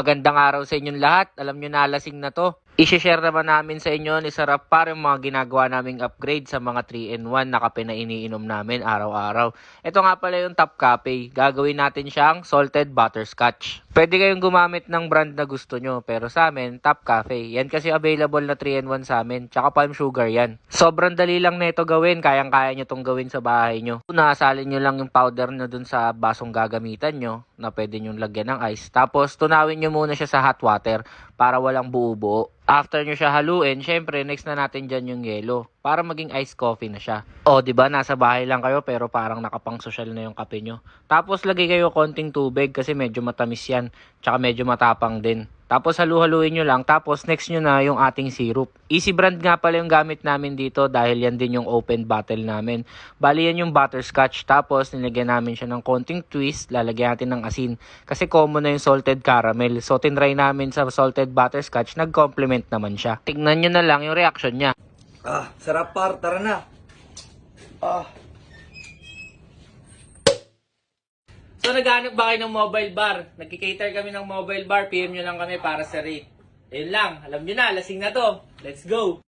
Magandang araw sa inyong lahat. Alam nyo na lasing na to. I-share naman namin sa inyo ni Sarap para yung mga ginagawa naming upgrade sa mga 3-in-1 na kape na iniinom namin araw-araw. Ito nga pala yung Top Cafe. Gagawin natin siyang salted butterscotch. Pwede kayong gumamit ng brand na gusto nyo, pero sa amin, Top Cafe. Yan kasi available na 3-in-1 sa amin, tsaka palm sugar yan. Sobrang dali lang na ito gawin, kayang-kaya nyo itong gawin sa bahay nyo. Nasalin nyo lang yung powder na dun sa basong gagamitan nyo, na pwede nyo lagyan ng ice. Tapos tunawin nyo muna siya sa hot water para walang buo-buo. After nyo siya haluin, syempre next na natin dyan yung yelo para maging iced coffee na siya. O, di ba nasa bahay lang kayo pero parang nakapang social na yung kape nyo. Tapos lagay kayo konting tubig kasi medyo matamis yan, tsaka medyo matapang din. Tapos halu-haluin nyo lang, tapos next nyo na yung ating syrup. Easy brand nga pala yung gamit namin dito dahil yan din yung open bottle namin. Bali yan yung butterscotch, tapos nilagyan namin siya ng konting twist, lalagyan natin ng asin. Kasi common na yung salted caramel. So tinry namin sa salted butterscotch, nag-complement naman siya. Tignan nyo na lang yung reaction niya. Sarap par, tara na. So naghanap ba kayo ng mobile bar? Nagki-cater kami ng mobile bar, PM nyo lang kami para sa rate. Ayun lang, alam nyo na, lasing na to. Let's go!